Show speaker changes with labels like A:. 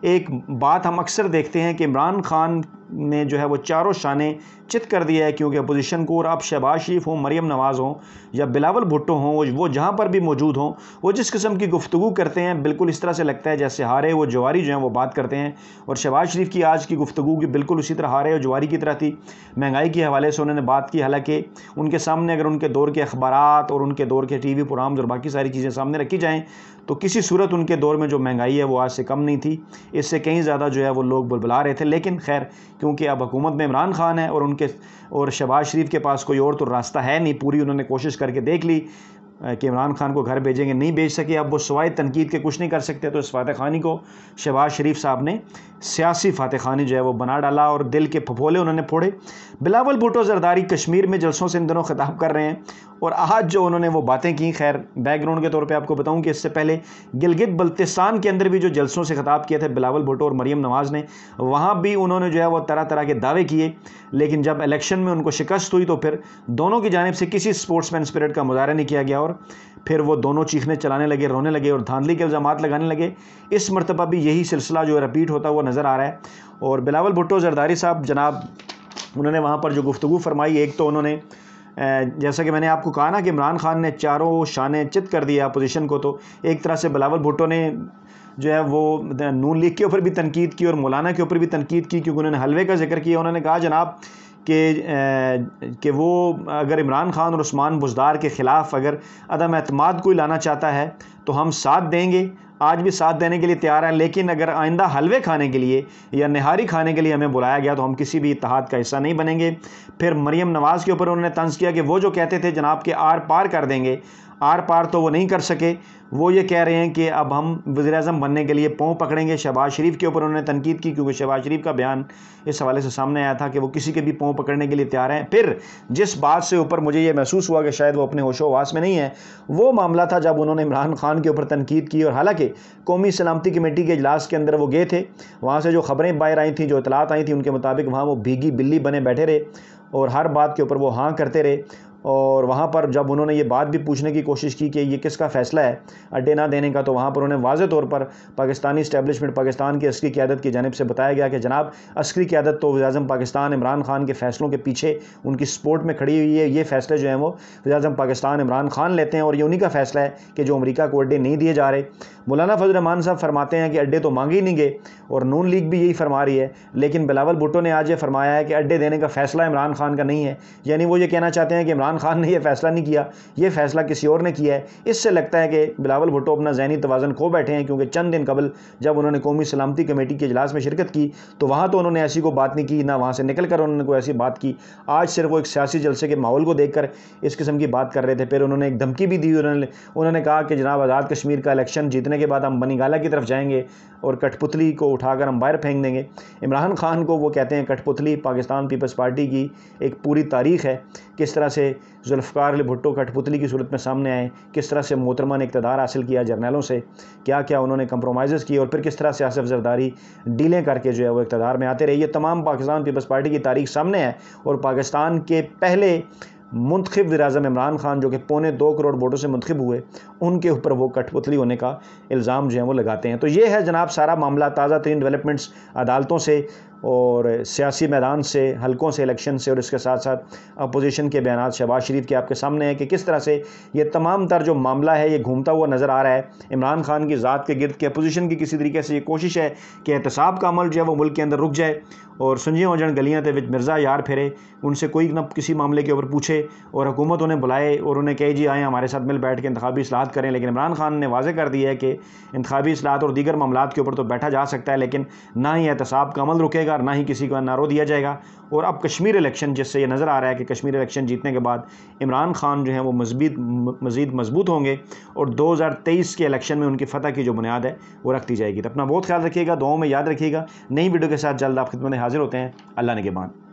A: ایک بات ہم اکثر دیکھتے ہیں کہ عمران خان نے جو ہے وہ چاروں شانے چت کر دیا ہے، کیونکہ اپوزیشن کو، اور اب شہباز شریف ہوں، مریم نواز ہوں یا بلاول بھٹو ہوں، وہ جہاں پر بھی موجود ہوں، وہ جس قسم کی گفتگو کرتے ہیں بالکل اس طرح سے لگتا ہے جیسے ہارے وہ جواری جو ہیں وہ بات کرتے ہیں. اور شہباز شریف کی آج کی گفتگو کی بالکل اسی طرح ہارے اور جواری کی طرح تھی. مہنگائی کے حوالے سے انہوں نے بات کی، حالانکہ ان کے سامنے اگر ان کے دور کے اخبارات اور ان کے دور کے ٹی وی پروگرامز اور باقی ساری چیزیں سامنے رکھی جائیں تو کسی صورت ان کے دور میں جو مہنگائی ہے وہ آج سے کم نہیں تھی، اس سے کہیں زیادہ جو ہے وہ لوگ بلبلا رہے تھے. لیکن خیر، کیونکہ اب حکومت میں عمران خان ہے اور شہباز شریف کے پاس کوئی اور تو راستہ ہے نہیں، پوری انہوں نے کوشش کر کے دیکھ لی کہ عمران خان کو گھر بھیجیں گے، نہیں بھیج سکے. اب وہ سوائے تنقید کے کچھ نہیں کر سکتے، تو اس فاتح خانی کو شہباز شریف صاحب نے سیاسی فاتح خانی جو ہے وہ بنا ڈالا اور دل کے پھپھولے انہوں نے پھوڑے. بلاول بھٹو زرداری کشمیر میں جلسوں سے ان دنوں خطاب کر رہے ہیں، اور آج جو انہوں نے وہ باتیں کی، خیر بیک گراؤنڈ کے طور پہ آپ کو بتاؤں کہ اس سے پہلے گلگت بلتستان کے اندر بھی جو جلسوں سے خطاب کیا تھے بلاول بھٹو اور مریم نواز نے، وہاں بھی انہوں نے جو ہے وہ طرح طرح کے دعوے کیے، لیکن جب الیکشن میں ان کو شکست ہوئی تو پھر دونوں کی جانب سے کسی سپورٹس مین اسپرٹ کا مظاہرہ نہیں کیا گیا، اور پھر وہ دونوں چیخنے چلانے لگے، رونے لگے اور دھاندلی کے الزامات لگانے لگے. اس مرتبہ بھی یہی سلسلہ جو ہے رپیٹ ہوتا ہوا نظر آ رہا ہے. اور بلاول بھٹو زرداری صاحب جناب، انہوں نے وہاں پر جو گفتگو فرمائی، ایک تو انہوں نے جیسا کہ میں نے آپ کو کہا نا کہ عمران خان نے چاروں شانے چت کر دیا اپوزیشن کو، تو ایک طرح سے بلاول بھٹو نے جو ہے وہ نون لیگ کے اوپر بھی تنقید کی اور مولانا کے اوپر بھی تنقید کی، کیونکہ انہوں نے حلوے کا ذکر کیا. انہوں نے کہا جناب کہ وہ اگر عمران خان اور عثمان بزدار کے خلاف اگر عدم اعتماد کوئی لانا چاہتا ہے تو ہم ساتھ دیں گے، آج بھی ساتھ دینے کے لیے تیار ہیں، لیکن اگر آئندہ حلوے کھانے کے لیے یا نہاری کھانے کے لیے ہمیں بلایا گیا تو ہم کسی بھی اتحاد کا حصہ نہیں بنیں گے. پھر مریم نواز کے اوپر انہوں نے طنز کیا کہ وہ جو کہتے تھے جناب کہ آر پار کر دیں گے، آر پار تو وہ نہیں کر سکے، وہ یہ کہہ رہے ہیں کہ اب ہم وزیر اعظم بننے کے لیے پاؤں پکڑیں گے. شہباز شریف کے اوپر انہوں نے تنقید کی، کیونکہ شہباز شریف کا بیان اس حوالے سے سامنے آیا تھا کہ وہ کسی کے بھی پاؤں پکڑنے کے لیے تیار ہیں. پھر جس بات سے اوپر مجھے یہ محسوس ہوا کہ شاید وہ اپنے ہوش و حواس میں نہیں ہے، وہ معاملہ تھا جب انہوں نے عمران خان کے اوپر تنقید کی. اور حالانکہ قومی سلامتی کمیٹی کے اجلاس کے اندر وہ گئے تھے، وہاں سے جو خبریں باہر آئی تھیں، جو اطلاعات آئی تھیں، ان کے مطابق وہاں وہ بھیگی بلی بنے بیٹھے رہے اور ہر بات کے اوپر وہ ہاں کرتے رہے. اور وہاں پر جب انہوں نے یہ بات بھی پوچھنے کی کوشش کی کہ یہ کس کا فیصلہ ہے اڈے نہ دینے کا، تو وہاں پر انہیں واضح طور پر پاکستانی اسٹیبلشمنٹ، پاکستان کی عسکری قیادت کی جانب سے بتایا گیا کہ جناب عسکری قیادت تو وزیر اعظم پاکستان عمران خان کے فیصلوں کے پیچھے ان کی سپورٹ میں کھڑی ہوئی ہے. یہ فیصلے جو ہیں وہ وزیر اعظم پاکستان عمران خان لیتے ہیں، اور یہ انہی کا فیصلہ ہے کہ جو امریکہ کو اڈے نہیں دیے جا رہے. مولانا فضل الرحمان صاحب فرماتے ہیں کہ اڈے تو مانگے ہی نہیں گئے، اور نون لیگ بھی یہی فرما رہی ہے. لیکن بلاول بھٹو نے آج یہ فرمایا ہے کہ اڈے دینے کا فیصلہ عمران خان کا نہیں ہے، یعنی وہ یہ کہنا چاہتے ہیں کہ عمران خان نے یہ فیصلہ نہیں کیا، یہ فیصلہ کسی اور نے کیا ہے. اس سے لگتا ہے کہ بلاول بھٹو اپنا ذہنی توازن کھو بیٹھے ہیں، کیونکہ چند دن قبل جب انہوں نے قومی سلامتی کمیٹی کے اجلاس میں شرکت کی تو وہاں تو انہوں نے ایسی کوئی بات نہیں کی، نہ وہاں سے نکل کر انہوں نے کوئی ایسی بات کی. آج صرف وہ ایک سیاسی جلسے کے ماحول کو دیکھ کر اس قسم کی بات کر رہے تھے. پھر انہوں نے ایک دھمکی بھی دی، انہوں نے کہا کہ جناب آزاد کشمیر کا الیکشن جیتنے کے بعد ہم بنی گالہ کی طرف جائیں گے اور کٹ پتلی کو اٹھا کر ہم باہر پھینک دیں گے. عمران خان کو وہ کہتے ہیں کٹ پتلی. پاکستان پیپلز پارٹی کی ایک پوری تاریخ ہے، کس طرح سے ذوالفقار علی بھٹو کٹ پتلی کی صورت میں سامنے آئے، کس طرح سے محترمہ نے اقتدار حاصل کیا جرنیلوں سے، کیا کیا انہوں نے کمپرومائزز کیے، اور پھر کس طرح سے آصف زرداری ڈیلیں کر کے جو ہے وہ اقتدار میں آتے رہے. یہ تمام پاکستان پیپلز پارٹی کی تاریخ سامنے ہے. اور پاکستان کے پہلے منتخب وزیر اعظم عمران خان جو کہ 2.25 کروڑ ووٹوں سے منتخب ہوئے، ان کے اوپر وہ کٹ پتلی ہونے کا الزام جو ہے وہ لگاتے ہیں. تو یہ ہے جناب سارا معاملہ، تازہ ترین ڈیولپمنٹس عدالتوں سے اور سیاسی میدان سے، حلقوں سے، الیکشن سے، اور اس کے ساتھ ساتھ اپوزیشن کے بیانات شہباز شریف کے آپ کے سامنے ہیں کہ کس طرح سے یہ تمام تر جو معاملہ ہے یہ گھومتا ہوا نظر آ رہا ہے عمران خان کی ذات کے گرد. کہ اپوزیشن کی کسی طریقے سے یہ کوشش ہے کہ احتساب کا عمل جو ہے وہ ملک کے اندر رک جائے اور سنجیاں ہو جان گلیاں تے وچ مرزا یار پھرے، ان سے کوئی نہ کسی معاملے کے اوپر پوچھے اور حکومت انہیں بلائے اور انہیں کہے جی آئیں ہمارے ساتھ مل بیٹھ کے انتخابی اصلاحات کریں. لیکن عمران خان نے واضح کر دیا ہے کہ انتخابی اصلاحات اور دیگر معاملات کے اوپر تو بیٹھا جا سکتا ہے، لیکن نہ ہی احتساب کا عمل رکے گا اور نہ ہی کسی کو نعرو دیا جائے گا. اور اب کشمیر الیکشن، جس سے یہ نظر آ رہا ہے کہ کشمیر الیکشن جیتنے کے بعد عمران خان جو ہیں وہ مزید مضبوط ہوں گے اور 2023 کے الیکشن میں ان کی فتح کی جو بنیاد ہے وہ رکھتی جائے گی. تو اپنا بہت خیال رکھیے گا، دعاؤں میں یاد رکھیے گا. نئی ویڈیو کے ساتھ جلد آپ خدمت میں حاضر ہوتے ہیں. اللہ نگہبان.